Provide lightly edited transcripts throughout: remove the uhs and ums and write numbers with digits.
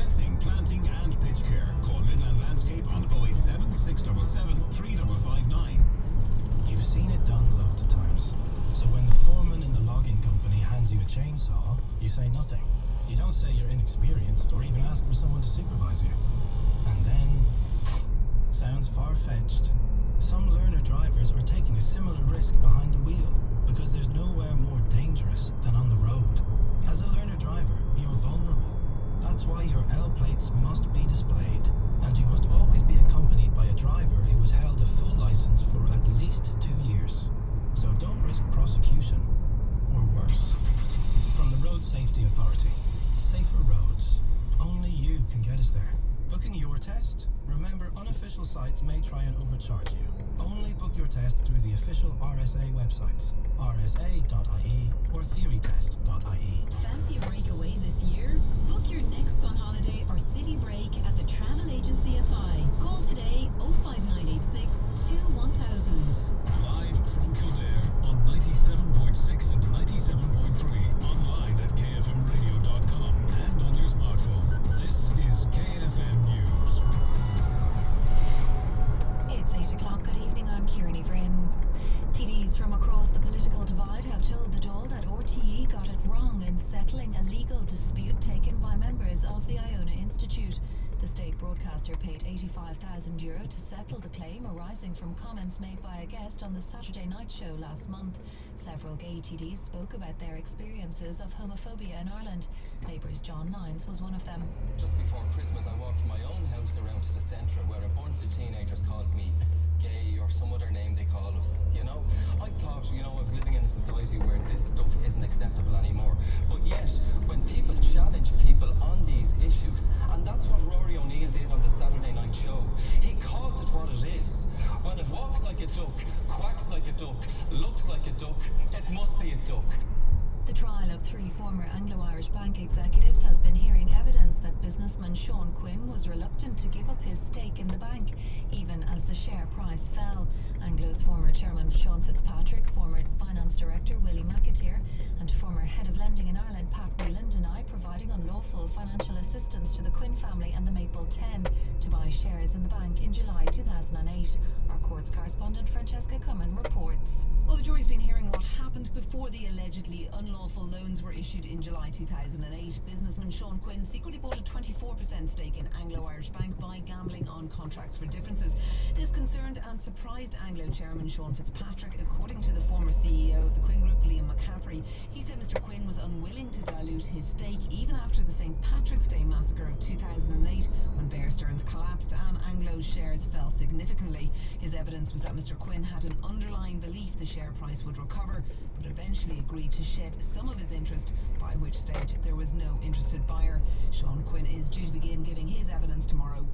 fencing, planting and pitch care. Call Midland Landscape on 087 677 3559. You've seen it done loads of times. So when the foreman in the logging company hands you a chainsaw, you say nothing. You don't say you're inexperienced or even ask for someone to supervise you. And then, sounds far-fetched, some learner drivers are taking a similar risk behind the wheel because there's nowhere more dangerous than on the road. As a learner driver, you're vulnerable. That's why your L plates must be displayed, and you must always be accompanied by a driver who has held a full license for at least 2 years. So don't risk prosecution, or worse. From the Road Safety Authority, safer roads. Only you can get us there. Booking your test? Remember, unofficial sites may try and overcharge you. Only book your test through the official RSA websites, rsa.ie or theorytest.ie. Fancy a breakaway this year? Book your next sun holiday or city break at the travel agency Athy. Call today 05986 21000. Live from Kildare on 97.6 and 97.3. Online at kfmradio.com and on your smartphone. This is KFM News. It's 8 o'clock. Good evening. I'm Kieran Evrin. TDs from across the political divide have told the Dáil that RTE got it wrong in settling a legal dispute taken by members of the Iona Institute. The state broadcaster paid €85,000 to settle the claim arising from comments made by a guest on the Saturday night show last month. Several gay TDs spoke about their experiences of homophobia in Ireland. Labour's John Lyons was one of them. Just before Christmas, I walked from my own house around to the centre where a bunch of teenagers called me gay or some other name they call us, you know. I thought, I was living in a society where this stuff isn't acceptable anymore. But yet, when people challenge people on these issues, and that's what Rory O'Neill did on the Saturday night show, he called it what it is. When it walks like a duck, quacks like a duck, looks like a duck, it must be a duck. The trial of 3 former Anglo-Irish bank executives has been hearing evidence that businessman Sean Quinn was reluctant to give up his stake in the bank, even as the share price fell. Anglo's former chairman Sean Fitzpatrick, former finance director Willie McAteer, and former head of lending in Ireland Pat Whelan deny providing unlawful financial assistance to the Quinn family and the Maple 10 to buy shares in the bank in July 2008. Our courts correspondent Francesca Cummin reports. Well, the jury's been hearing what happened before the allegedly unlawful loans were issued in July 2008. Businessman Sean Quinn secretly bought a 24% stake in Anglo-Irish Bank by gambling on contracts for differences. This concerned and surprised Anglo chairman Sean Fitzpatrick, according to the former CEO of the Quinn Group, Liam McCaffrey. He said Mr Quinn was unwilling to dilute his stake even after the St Patrick's Day massacre of 2008, when Bear Stearns collapsed and Anglo's shares fell significantly. His evidence was that Mr Quinn had an underlying belief the share price would recover, but eventually agreed to shed some of his interest, by which stage there was no interested buyer. Sean Quinn is due to begin giving his evidence tomorrow.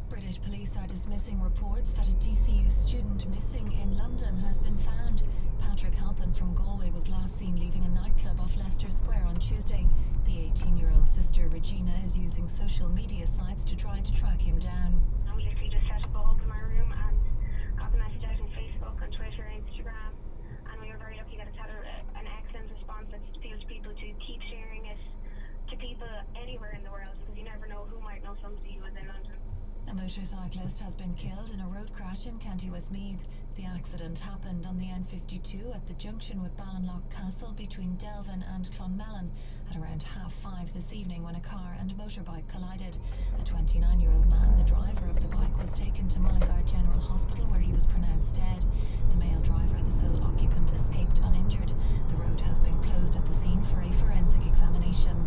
British police are dismissing reports that a DCU student missing in London has been found. Patrick Halpin from Galway was last seen leaving a nightclub off Leicester Square on Tuesday. The 18-year-old sister Regina is using social media sites to try to track him down. I literally just set up a hub in my room and got the message out on Facebook, on Twitter, Instagram, and we were very lucky that it's had an excellent response. It's appealed to people to keep sharing it to people anywhere in the world, because you never know who might know somebody who is in London. A motorcyclist has been killed in a road crash in County Westmeath. The accident happened on the N52 at the junction with Ballinlough Castle between Delvin and Clonmelon at around 5:30 this evening when a car and a motorbike collided. A 29-year-old man, the driver of the bike, was taken to Mullingar General Hospital where he was pronounced dead. The male driver, the sole occupant, escaped uninjured. The road has been closed at the scene for a forensic examination.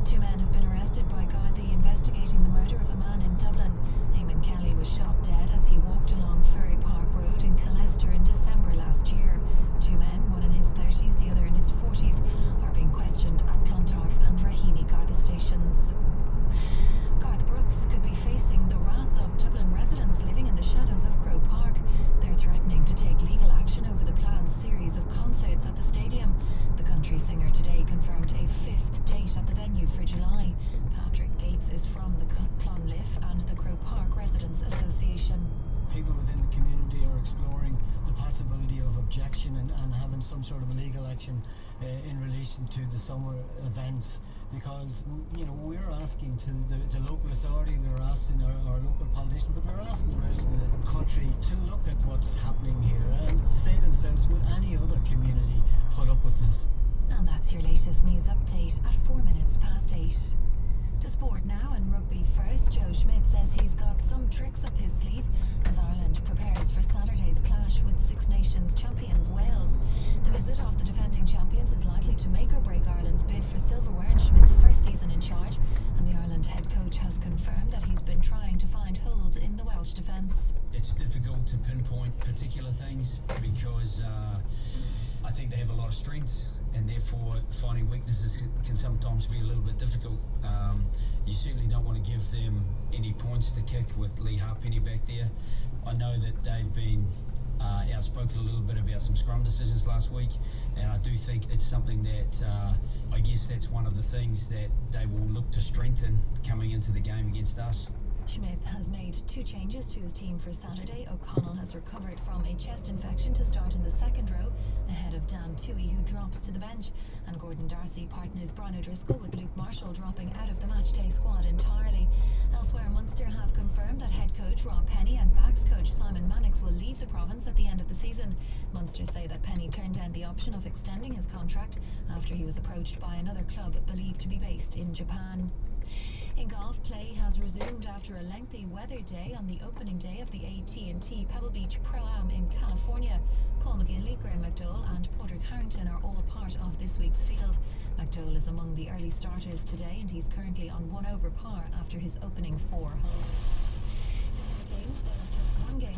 2 men have been arrested by Gardaí investigating the murder of a man in Dublin. Eamon Kelly was shot dead as he walked along Ferry Park Road in Killester in December last year. 2 men, one in his 30s, the other in his 40s, are being questioned at Clontarf and Raheny Garda stations. Garth Brooks could be facing the wrath of Dublin residents living in the shadows of Croke Park. They're threatening to take legal action over the planned series of concerts at the stadium. The country singer today confirmed a 5th date at the venue for July. Patrick Gates is from the Clonliffe and the Croke Park Residents Association. People within the community are exploring the possibility of objection and having some sort of legal action in relation to the summer events. because we're asking to the local authority, we're asking our local politicians, but we're asking the rest of the country to look at what's happening here and say themselves, would any other community put up with this? And that's your latest news update at 8:04. To sport now, and rugby first. Joe Schmidt says he's got some tricks up his sleeve as Ireland prepares for Saturday's clash with Six Nations champions Wales. The visit of the defending champions is likely to make or break Ireland's bid for silverware in Schmidt's first season in charge, and the Ireland head coach has confirmed that he's been trying to find holes in the Welsh defence. It's difficult to pinpoint particular things because I think they have a lot of strengths, and therefore finding weaknesses can sometimes be a little bit difficult. You certainly don't want to give them any points to kick with Lee Harpenny back there. I know that they've been outspoken a little bit about some scrum decisions last week, and I do think it's something that I guess that's one of the things that they will look to strengthen coming into the game against us. Schmidt has made 2 changes to his team for Saturday. O'Connell has recovered from a chest infection to start in the second row, ahead of Dan Toohey, who drops to the bench, and Gordon Darcy partners Brian O'Driscoll, with Luke Marshall dropping out of the matchday squad entirely. Elsewhere, Munster have confirmed that head coach Rob Penny and backs coach Simon Mannix will leave the province at the end of the season. Munster say that Penny turned down the option of extending his contract after he was approached by another club believed to be based in Japan. In golf, play has resumed after a lengthy weather day on the opening day of the AT&T Pebble Beach Pro-Am in California. Paul McGinley, Graham McDowell and Padraig Harrington are all part of this week's field. McDowell is among the early starters today, and he's currently on 1 over par after his opening 4 holes. Games, there was just one game.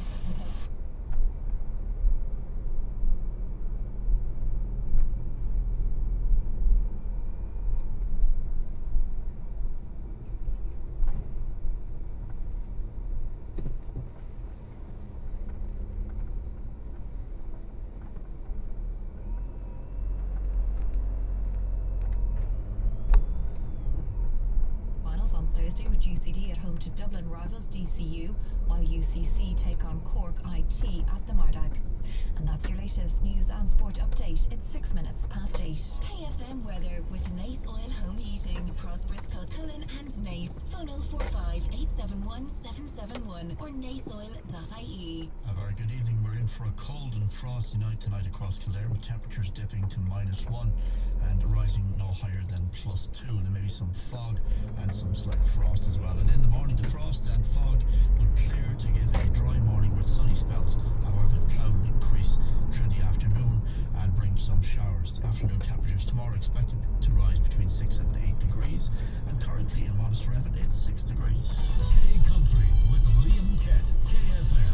With GCD at home to Dublin rivals DCU, while UCC take on Cork IT at the Mardag. And that's your latest news and sport update. It's 6 minutes past 8. KFM weather with Nace Oil Home Heating, Prosperous Kilcullen and Nace. Phone 045 871 771 or naceoil.ie. A very good evening. We're in for a cold and frosty night tonight across Kildare, with temperatures dipping to -1 and rising no higher than +2. There may be some fog and some slight frost as well. And in the morning, the frost and fog will clear to give a dry morning with sunny spells. However, the cloud will increase through the afternoon and bring some showers. The afternoon temperatures tomorrow expected to rise between 6 and 8 degrees, and currently in Monasterevin it's 6 degrees. K Country with Liam Kett, KFM.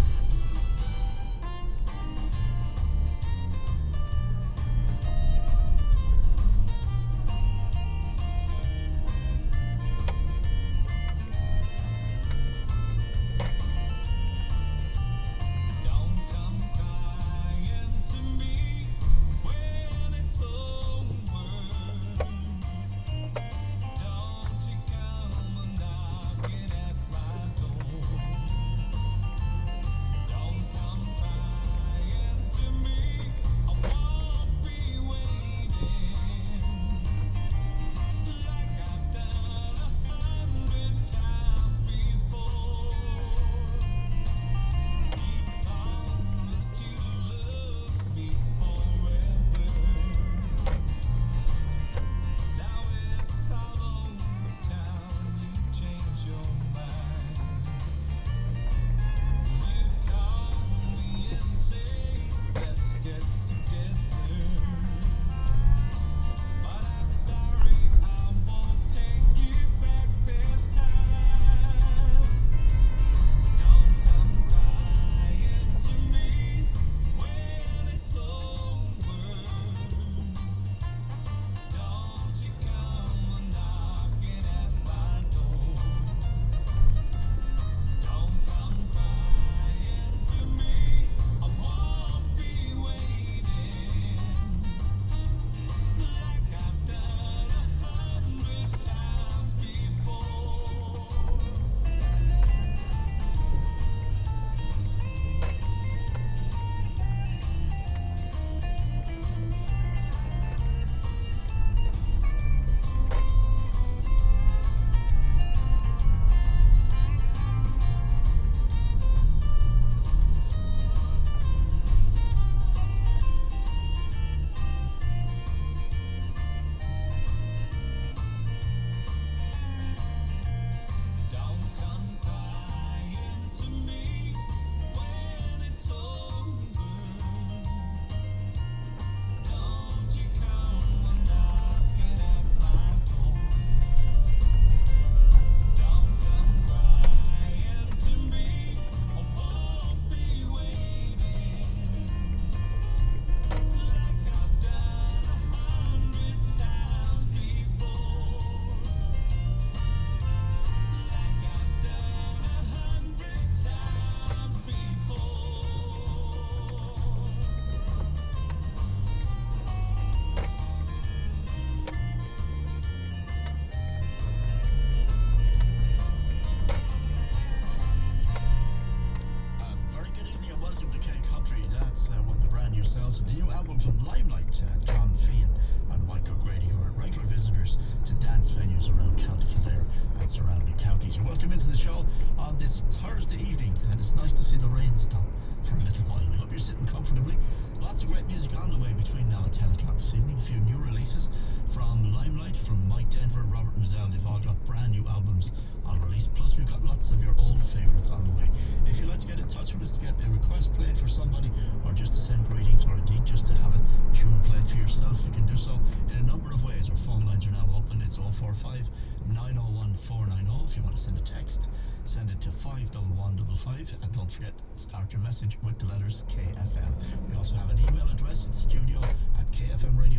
tonight from Mike Denver, Robert Mazel. They've all got brand new albums on release. Plus, we've got lots of your old favourites on the way. If you'd like to get in touch with us to get a request played for somebody, or just to send greetings, or indeed just to have a tune played for yourself, you can do so in a number of ways. Our phone lines are now open. It's 045 901 490. If you want to send a text, send it to 51155, and don't forget, start your message with the letters KFM. We also have an email address. It's studio@kfmradio.com.